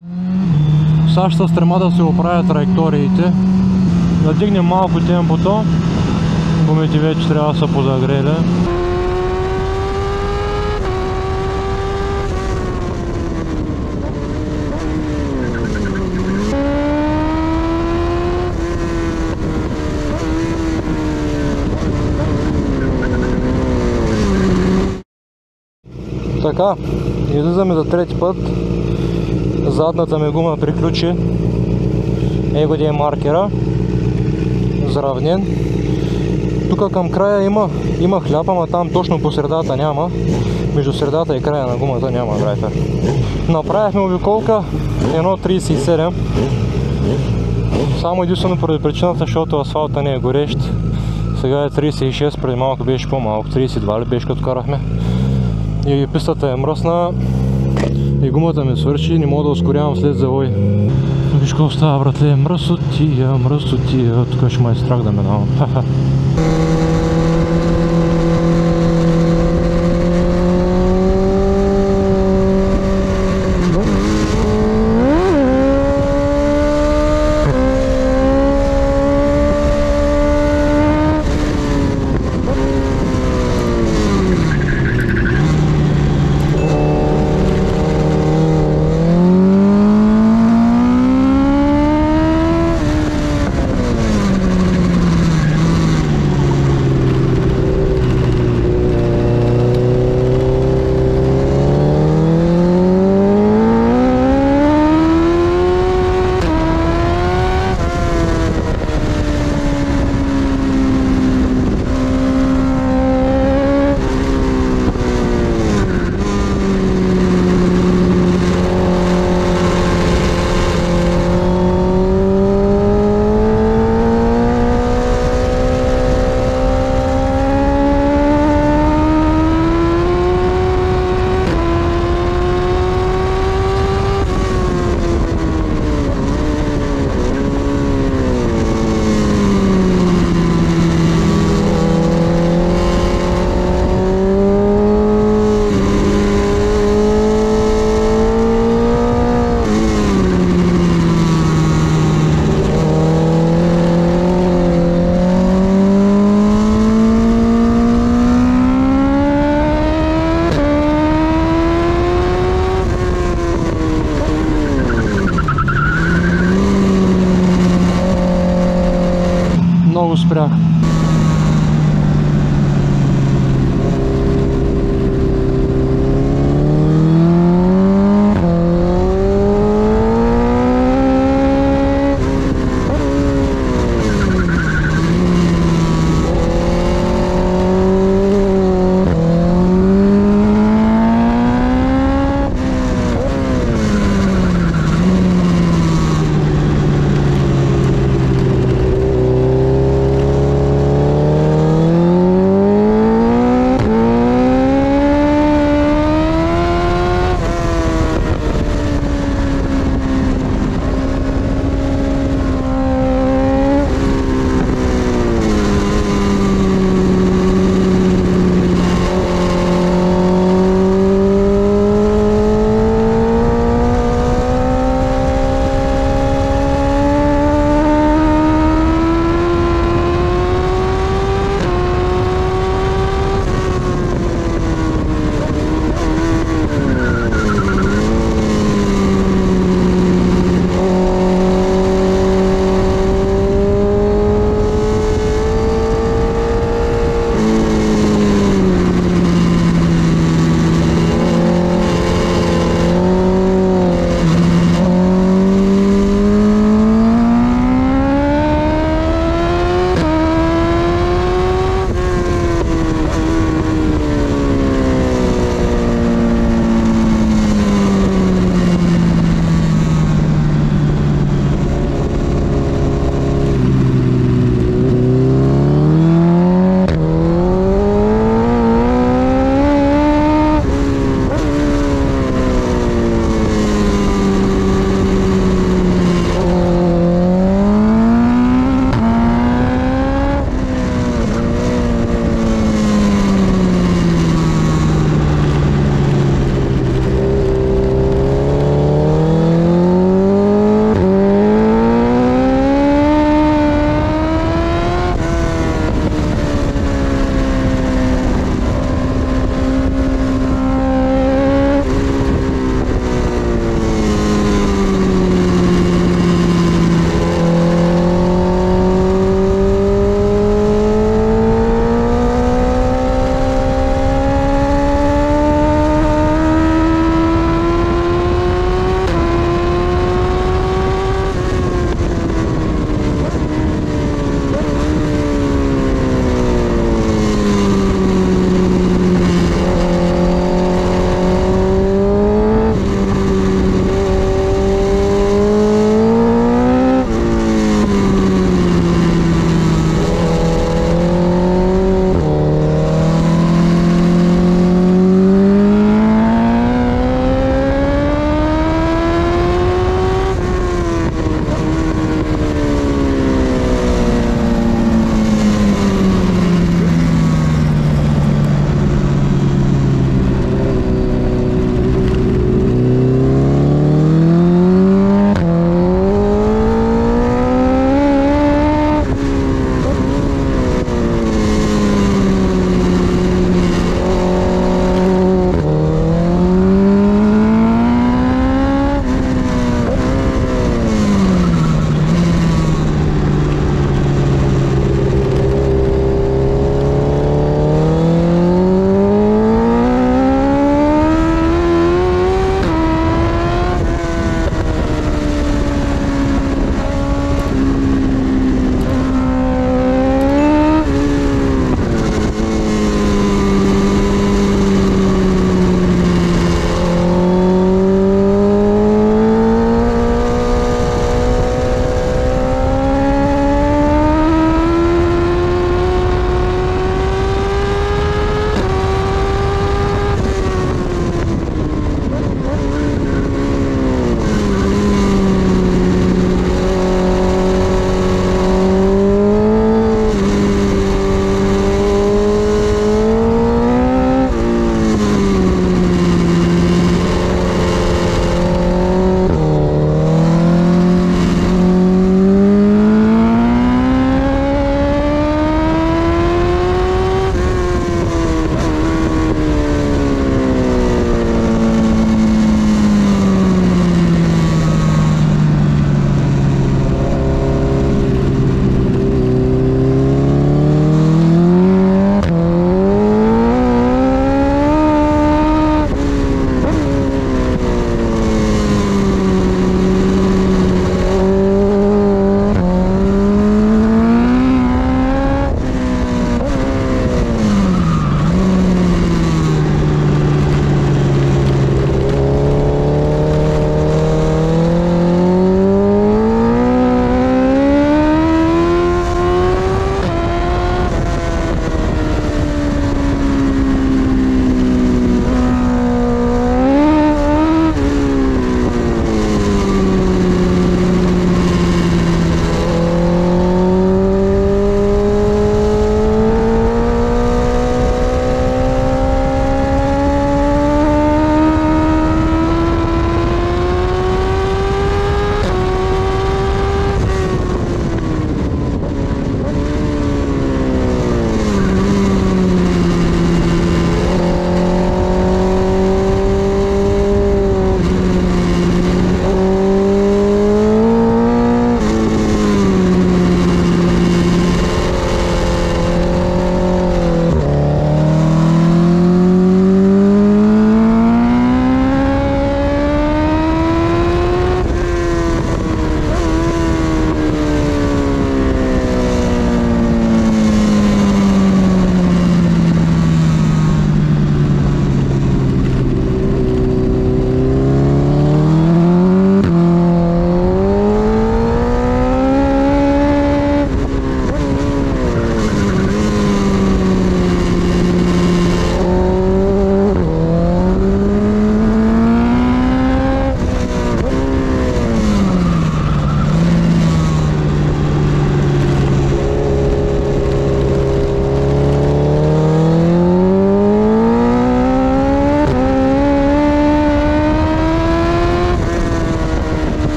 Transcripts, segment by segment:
Сега ще се стрема да се оправят траекториите. Да дигнем малко темпото. Гумите вече трябва да са подагрели. Така, излизаме за трети път. Задната ми гума приключи. Его де е маркера. Заравнен. Тук към края има хляб, ама там точно по средата няма. Между средата и края на гумата няма драйфер. Направихме обиколка 1.37. Само единствено поради причината, защото асфалта не е горещ. Сега е 36, преди малко беше по-малко, 32 ли беше като карахме. И пистата е мръсна и гумата ми свърши, не мога да ускорявам след завой. Виж какво става, братле, мръсотия, тук ще ме е страх да минавам.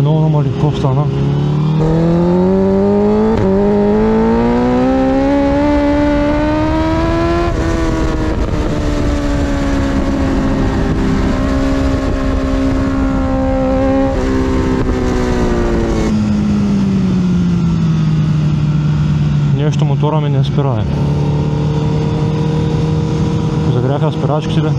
май много намали, какво стана? Нещо мотора ми не спирае. Загряха спирачките.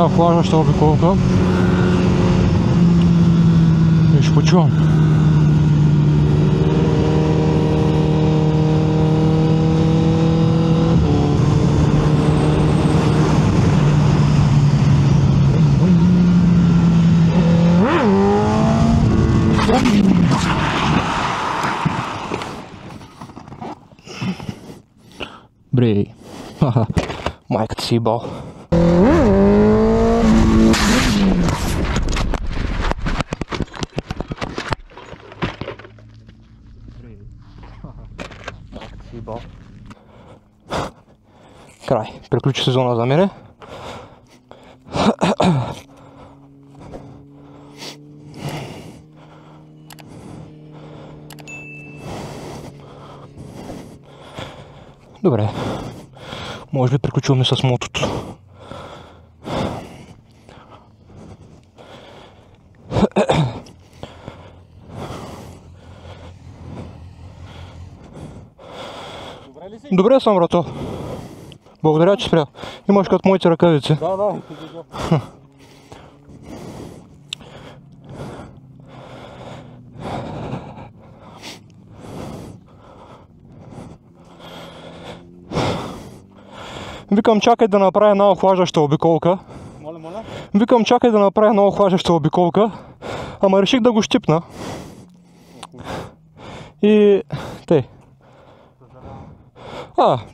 охлаждаща обиколка. И ще почувам. Брей. Ха-ха. Майката си ебал. Край. Приключи сезона за мене. Добре. Може би приключваме с мотото. Добре съм, брато. Благодаря, че спря. Имаш като моите ръкавици. Да. Викам, чакай да направя една охлаждаща обиколка. Моля? Викам, чакай да направя една охлаждаща обиколка. Ама реших да го щипна. И... тъй.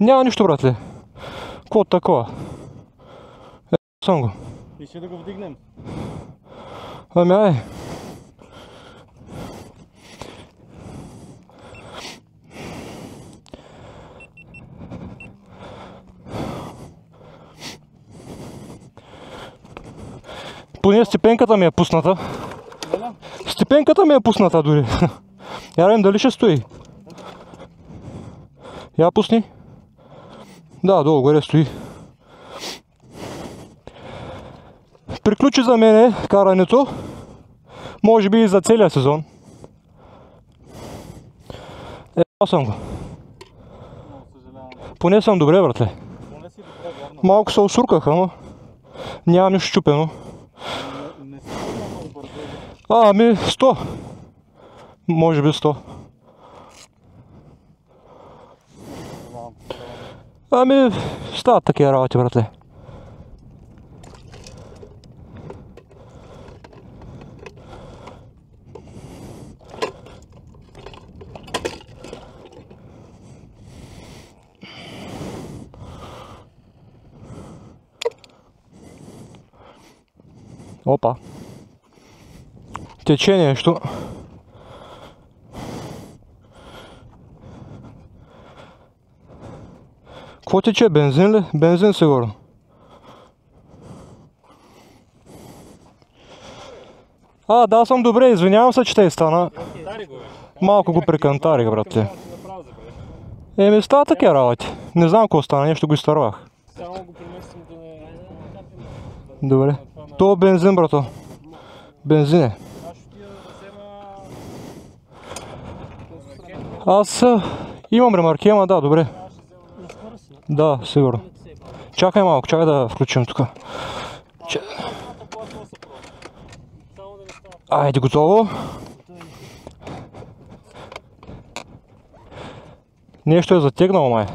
Няма нищо, братле. Какво такова? Съм го. И ще да го вдигнем. Ами ай. Поне степенката ми е пусната. Степенката ми е пусната дори. Я видим дали ще стои. Я пусни. Да, долу горе стои. Приключи за мене карането. Може би и за целия сезон. Съм го. Поне съм добре, братле. Малко се усурках, ама нямам нищо щупено. Ами 100. Може би 100. Ами стават такива работи, братле. Опа. Тече нещо. Какво тече? Бензин ли? Бензин сигурно. Да, съм добре. Извинявам се, че те стана. Малко го прикантарих, братле. Еми, става такива работи. Не знам какво стана, нещо го изтървах. Добре. То бензин, брато. Бензин е. Аз имам ремарки, ама да, добре. Да, сигурно. Чакай малко, чакай да включим тук. Айде, готово. Нещо е затегнало, май.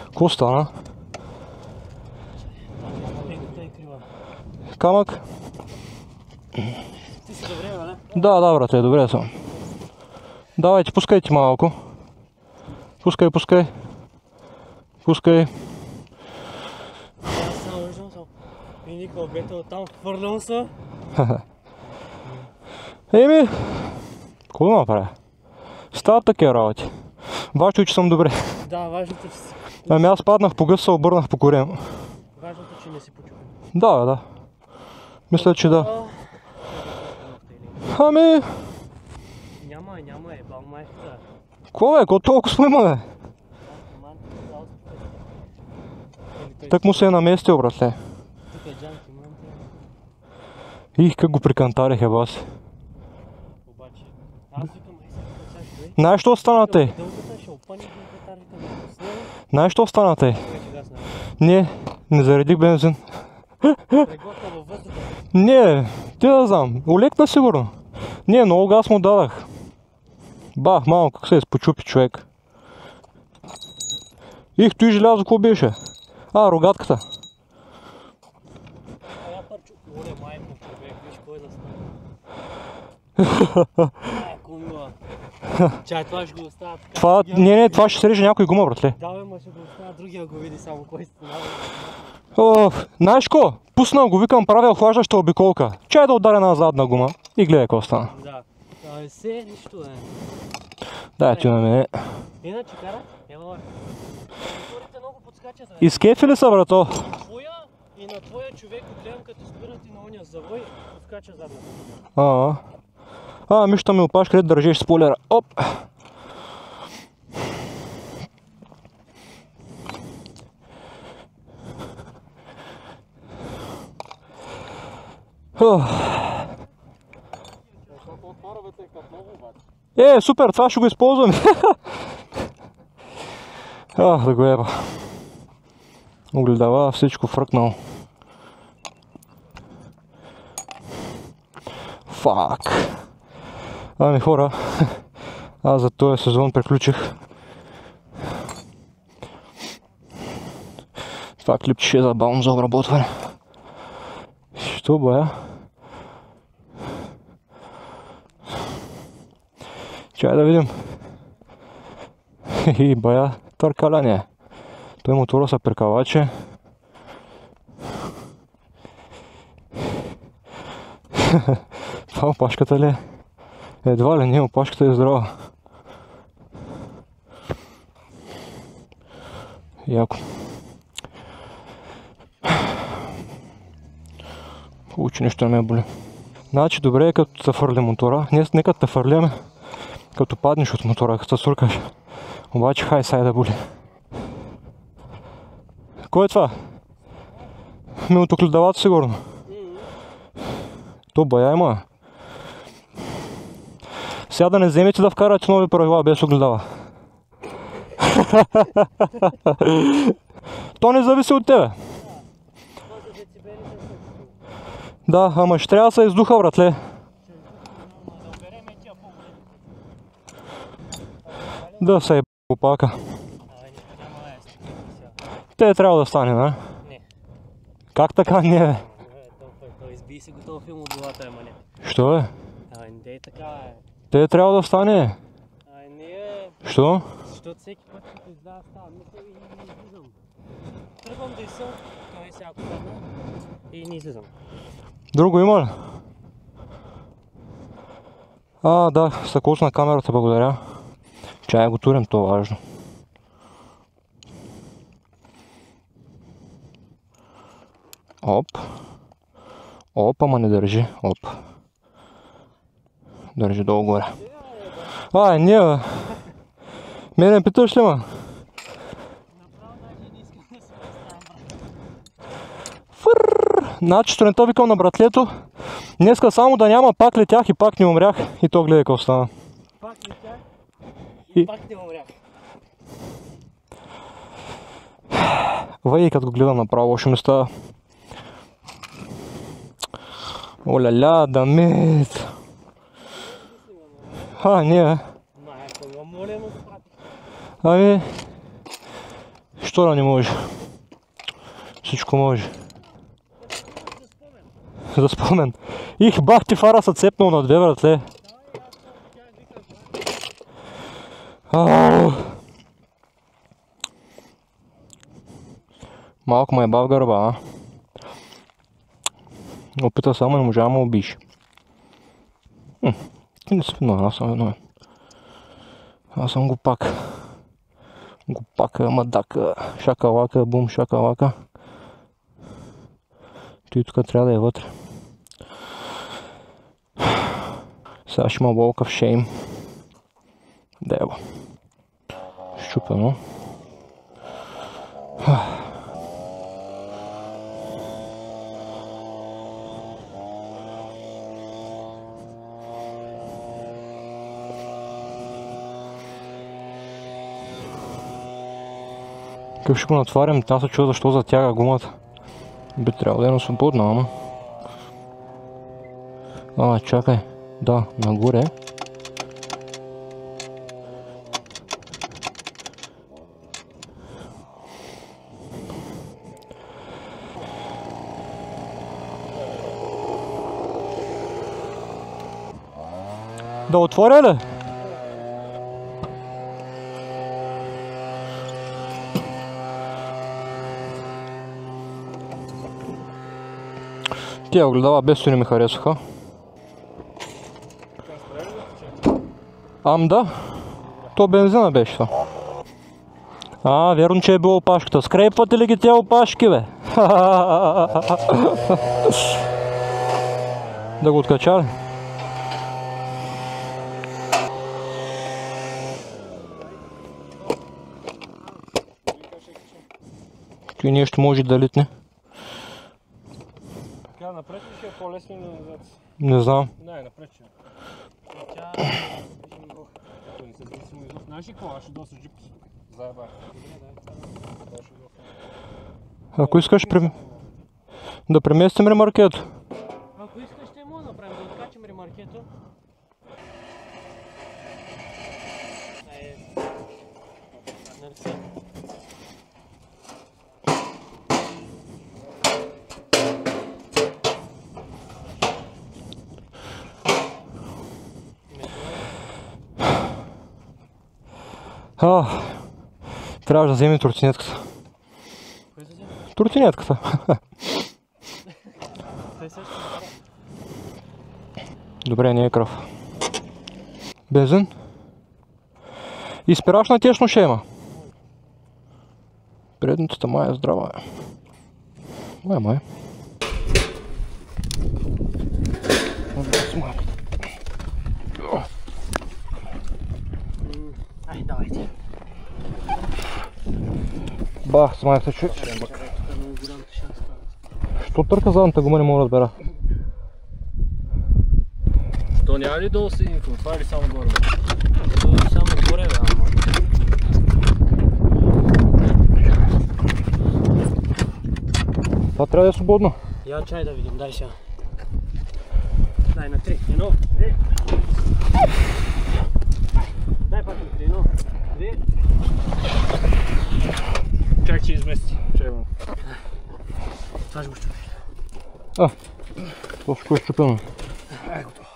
Какво стана? Камък? Ти си добре, бе, не? Да, брате, добре съм. Давайте, пускайте малко. Пускай. Пускай. Само виждам съм. И никога бета оттам, хвърлям се. Еми, какво да направя? Стават такива работи. Важно, че съм добре. Да, важното е, че си. Ами аз паднах по гъс, се обърнах по корем. Важното е, че не си почупен. Да. Мисля, че да. Ами... Няма, бал майката. Какво бе? Какво толкова сме има, бе? Так му се е наместил, братле. Тук е джанки, манте. Их, как го прикантарих, еба си. Знаеш, що стана тъй? Дългата ще опъни петарите да пуснем. Знаеш, що стана тъй? Вече гасна. Не заредих бензин. Преготна във въздуха. Не, ти да знам. Олекна сигурно. Не, много газ му дадах. Бах, малко, как се изпочупи човек. Их, той желязо, какво беше? А, рогатката. А я парчу. Оле, майко човек, виж кой да стане. Майко мила. Чай, това ще го оставя така. Това, не, това ще среже някой гума, братле. Да, бе, ма ще го оставя, другия го види само кой стана. О, знаеш ко? Пуснал го, викам, правя охлаждаща обиколка. Чай да ударя на задна гума. И гледай какво стана. Да. Се, нищо не. Дай ти на мене. Иначе кара? Ела, бе. Моторите много подскачат, бе. Изкефи ли са, брато? Твоя и на твоя човек гледам като спират и на ония завой, подскача задната. Мишта ми опаш, къде държиш спойлера. Оп! Супер, това ще го използвам. Да го еба. Огледава всичко фръкнало. Фак. Ами хора, аз за този сезон приключих. Това клипче е забавно за обработване. Що бая? Чай да видим. И бая търкаляне. Той мотора са прикаваче. Това опашката ли е? Едва ли не, опашката е здрава. Яко. Получи нищо не ме боли. Значи добре е като се фърли мотора. Нека те фърляме. Като паднеш от мотора, като се суркаш. Обаче хай сай да боли. Кой е това? От огледалата сигурно. То бая има. Сега да не вземете да вкарате нови правила без огледала. То не зависи от тебе. Да, ама ще трябва да се издуха, братле. Да се е опака. Те трябва да стане, не? Не. Как така не, бе? Той изби си готов филм от главата, ама не. Що е? Не е така, е. Те трябва да стане. Не е. Що? Защото всеки път, като издава става мисъл и не излизам. Тръгвам да изсъл, къде сега падна и не излизам. Друго има ли? Да, съкосна камерата, благодаря. Чай го турим, то е важно. Оп. Оп, ама не държи. Оп. Държи долу горе. Не, бе. Мене питаш ли, ма? Направо даже не искам да се представям. Фърррр. Значи сутринта викам на братлето. Днеска само да няма, пак летях и пак не умрях. И то гледай какво стана. Пак летях и пак не умрях. Вай, като го гледам направо, лошо ми става. Оля-ля, дамит. Не, бе. Майко, моля му спрати. Ами, що да не може? Всичко може. За спомен. Их, бах ти фара са цепнал на две, братле. Малко ме е бав гърба, а? Опита само, не можа да ме убиш. Ти не си виновен, аз съм виновен. Аз съм глупак. Глупака, мадака, шакалака, бум, шакалака. Той тук трябва да е вътре. Сега ще има walk of shame. Дево. Щупено. Тук ще го натварям, аз се чуя защо затяга гумата. Би трябвало да е на свободна, ама... чакай. Да, нагоре. Да отворя ли? Тия огледала без не ми харесваха. Да. То бензина беше това. Верно, че е било опашката. Скрепвате ли ги тия опашки, бе? Да го откача ли? Той нещо може да литне. Така, напред ли ще е по-лесно или назад? Не знам. Не, напред ще. Тя... не се зависимо изов. Знаеш ли какво? Аз ще доса джипко си тук. Заебах. Ако искаш да преместим ремаркето. Ако искаш ще му направим, да откачим ремаркето. Трябва да вземем тротинетката. Кой да вземе? Тротинетката. Той също Добре, не е кръв. Бензин. И спираш на тесно ще има. Предната май е здрава. Май. Ай, давайте. Бах, смай се чуй. Що търка задната гума, не мога да разбера. То няма ли долу сединко? Това е ли само горе? То е само горе, бе, ама. Това трябва да е свободно. Я чай да видим, дай сега. Дай на 3. Едно, 2. Дай пак на 3. Едно, 2. Чак че измести. Чайвам. Това ще го щупиш. Това ще го щупено. Ай, готово.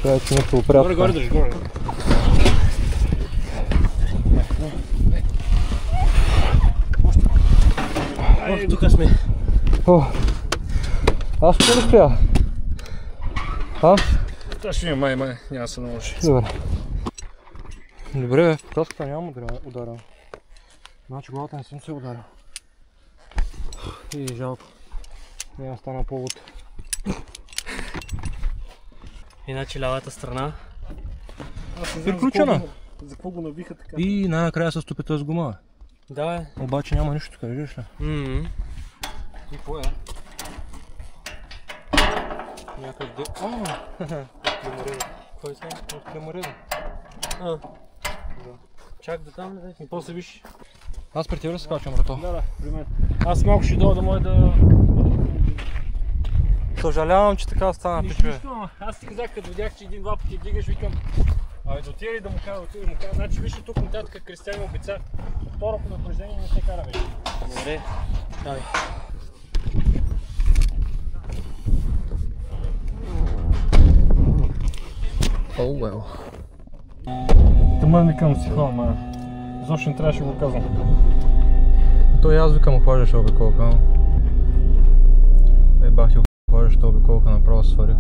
Трябва да нещо опрятка. Горе държи, горе. Тук сме. Аз ще ли стоя? Това ще ми май, няма да се наложи. Добре, в каската няма ударя. Значи главата не съм се ударил. И жалко. Не стана повод. Иначе лявата страна. Приключена. За какво го навиха така? И най-накрая се стопи този гума. Да, бе. Обаче няма нищо тук, виждаш ли? И какво е? Някъде... Клеморина. Кой се? От клеморина. Чак до там ли? И после виж. Аз при тебе ли се качвам, брато? Да, при мен. Аз малко ще дойда да може да... Съжалявам, че така стана, пичове. Аз ти казах, като видях, че един-два пъти дигаш, викам... да отида ли да му кажа, Значи виж тук нататък Кристиан обица. Второ предупреждение не се кара вече. Добре. Давай. well. Тъмън викам си хвала, ма. Изобщо не трябваше да го казвам. То и аз викам охлаждаше обиколка. Бах ти охлаждаща обиколка, направо сварих.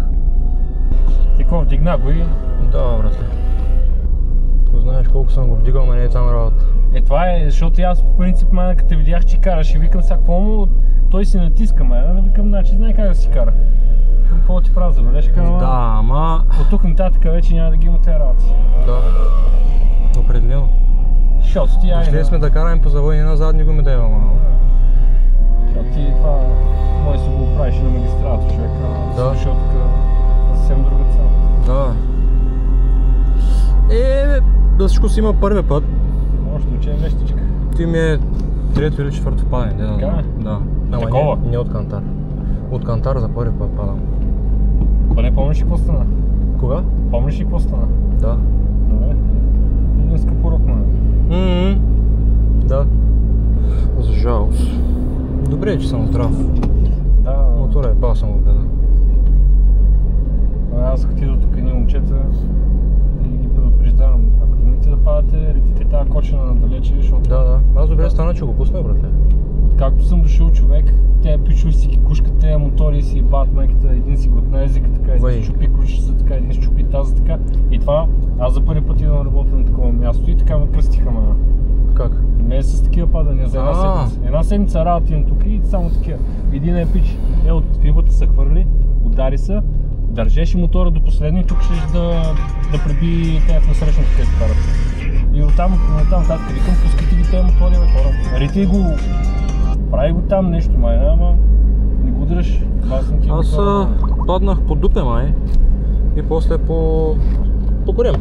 Ти какво, вдигна го и... Да, братле. Ако знаеш колко съм го вдигал, ма не е там работа. Това е, защото аз по принцип май като те видях, че караш и викам сега какво му, той си натиска май, викам, значи знае как да си кара. Викам, какво ти прави забележка, ама... Да, ама... От тук нататък вече няма да ги има тези работи. Да. Определено. Защото ти Дошли сме да караме по завои на задни гуми да има малко. Защото ти това... Може да го правиш на магистрата, човек. Да. Защото тук съвсем друга цел. Да. Да всичко си има първия път. Може да учим нещичка. Ти ми е трето или четвърто падане. Така? Да. Такова? Не от кантар. От кантар за първи път падам. Па не помниш ли какво стана? Кога? Помниш ли какво стана? Да. Добре. Един скъпорок, ме. Да. За жалост. Добре е, че съм здрав. Да. Мотора е бал съм го гледа. Аз като идва тук едни момчета и ги предупреждавам. Ако тръгнете да падате, ретите тази кочина надалече, защото... Да. Аз добре стана, че го пусна, братле. Както съм дошъл човек, те пичове си ги кушкат тези мотори си бат майката, един си готна езика така, един си чупи ключица така, един си чупи тази така. И това, аз за първи път идвам работя на такова място и така ме кръстиха, ма. Как? Не с такива падания за една седмица. Една седмица работа им тук и само такива. Един е пич, от фибата се хвърли, удари се, държеше мотора до последния и тук ще да преби тези в насрещната където карат. И оттам татка викам, пускайте ги тези мотори, бе хора. Рити го, прави го там нещо май, ама не го дръж. Аз паднах по дупе май и после по корем.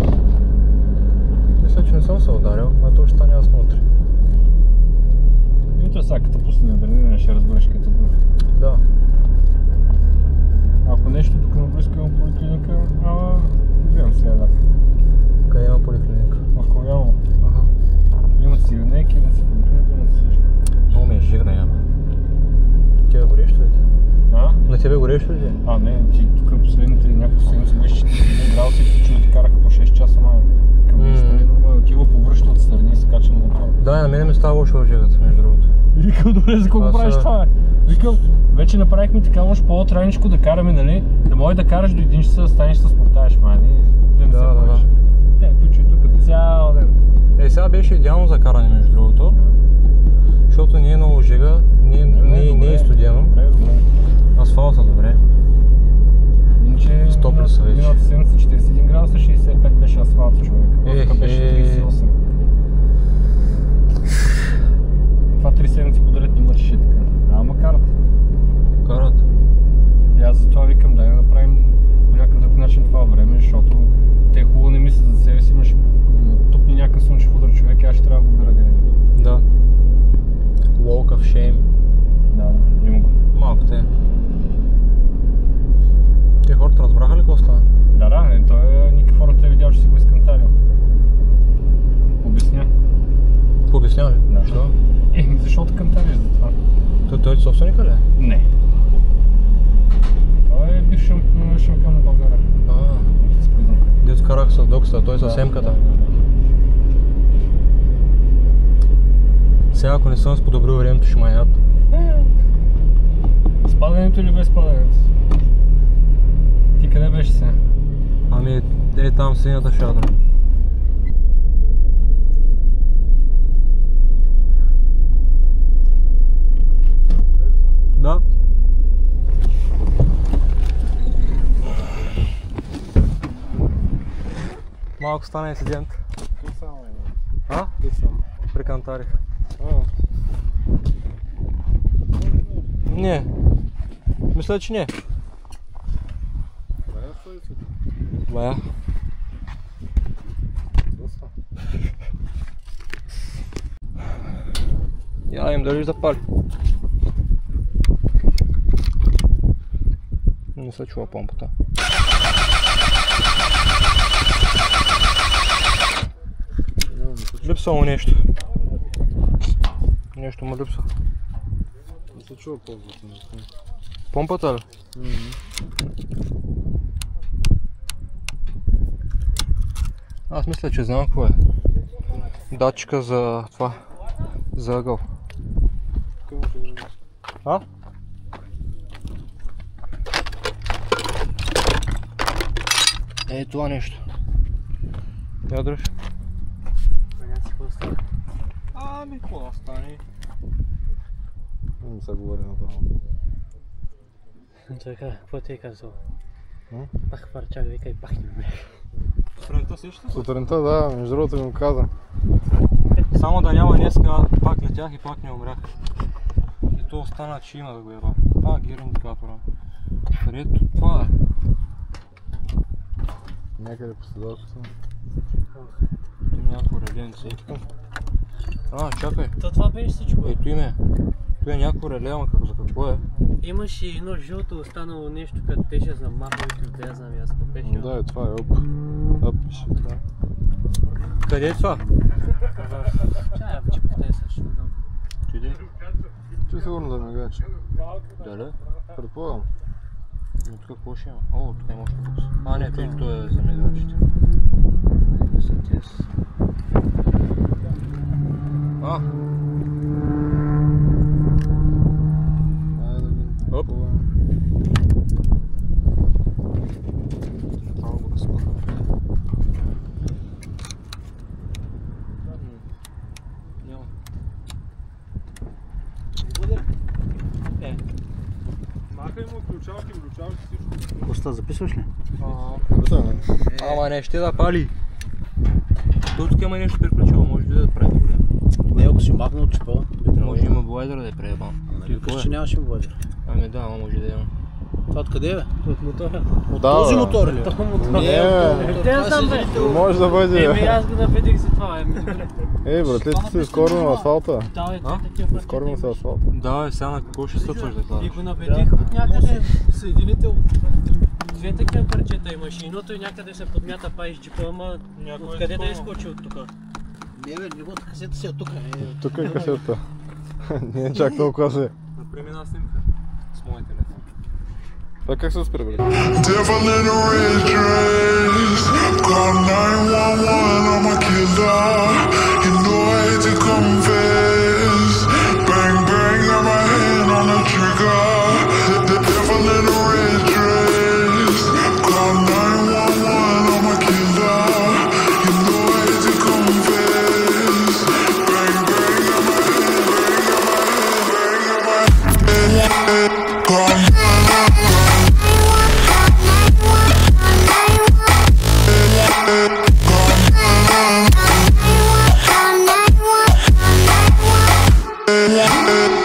Мисля, че не съм се ударил, а то ще стане ясно утре. И утре сега като пусне адреналина ще разбереш като бъде. Да. Ако нещо тук на близко има поликлиника, гледам сега да. Къде има поликлиника? В Ковяно. Аха. Имат си реднеки, имат си поликлиника, имат си всичко. Много ми е жигна яма. Тебе горещо ли ти? На тебе горещо ли ти? Не, ти тук последните няколко седмици беше 41 градуса и включено ти караха по 6 часа май. Към места не е нормално, отива повръща от страни и се кача на мотора. Да, на мене ми става лошо жигата, между другото. И викам, добре, за колко правиш това, бе? Викам, вече направихме така, може по-трайничко да караме, нали? Да може да караш до 1 часа, да станеш да спортаеш, май, да не се боиш. Те, пичуй тук цял ден. Сега беше идеално за каране, между другото. Защото не е много жега, не е студено. Асфалта добре. Иначе Стопли са вече. Миналата седмица 41 градуса, 65 беше асфалта, човек. Тук беше 38. Това 3 седмици подред ни мършеше така. Ама карат. Карат. И аз затова викам, дай да направим по някакъв друг начин това време, защото те хубаво не мислят за себе си, имаш тупни някакъв слънчев удар човек и аз ще трябва да го бира гъде. Да. Walk of shame. Да, има го. Малко те. Те хората разбраха ли какво стана? Да, той никакъв хората е видял, че си го изкантарил. Обясня. Пообяснява ли? Да. Защо? Защото кантариш за това. Той е собственика ли? Не. Той е бивш шампион на България. Дето карах с докса, той с емката. Сега ако не съм сподобрил времето, ще маят. С падането или без падането? Ти къде беше сега? Ами е там синята шадра. Да. Малко стана инцидент. Къде само е? Къде само? Прикантарих. Не. Мисля, че не. Бая. Я им дали да пали. Не се чува помпата. Липсва му нещо. Нещо му липсва. Не се чува помпата. Помпата ли? Аз мисля, че знам какво е. Датчика за това. За ъгъл. Е, това нещо. Я дръж. Ами, какво да стане? Не се говори направо. Какво ти е казал? Пах парчак, вика и пахни ме. Сутринта също? Сутринта, да, между другото ми каза. Само да няма днеска, пак летях и пак не умрях. И то остана, че има да го еба. Пак гир индикатора. Ето това е. Някъде по седалката. Някакво реленце. Чакай. То това беше всичко. Ето име. Tu е някакво реле, ама за какво е? Имаше едно жълто останало нещо, като беше за маховете, да я знам аз какво беше. Да, това е ъп. Ъп пише, да. Къде е това? Чая, в чипката е също. Чуди? Че сигурно да ме гача. Дале? Предполагам. Но тук какво ще има? О, тук има още бокс. Не, той е за медвачите. Не са тез. Айде да ги Оп. купуваме. Направо го разпъха. Няма. Махай му включалки, всичко. Коста, записваш ли? Ама не ще да пали. Тук има нещо приключило, може би да прави проблем. Не, ако си махнал от чипа, Може има блайдера да е преебан. Викаш, че нямаше блайдер. Ами да, може да има. Това откъде бе? От мотора. Да, Този бе. мотор ли? Този мотор. Те знам бе. Може да бъде. Аз го набедих за това. Ей, братлите си скоро на асфалта. Да, такива Скоро на асфалта. Да, сега на какво ще стъпваш да И кладеш? го набедих от някъде. Съединител. Две такива парчета имаше. Едното и някъде се подмята паиш джипа, ама откъде да е скочил от тук? Не бе, неговата касета си от тук. Тук е касета. Не е чак толкова се. Направи една снимка с моя телефон. Това как се спре, бе? Devil in a red dress. Call 911, I'm a killer. You know I hate to confess. Bang bang, got my hand on the trigger. The devil in a red dress. Call 911, I'm a killer. You know I hate to confess. Bang bang, got my hand. Call Yeah.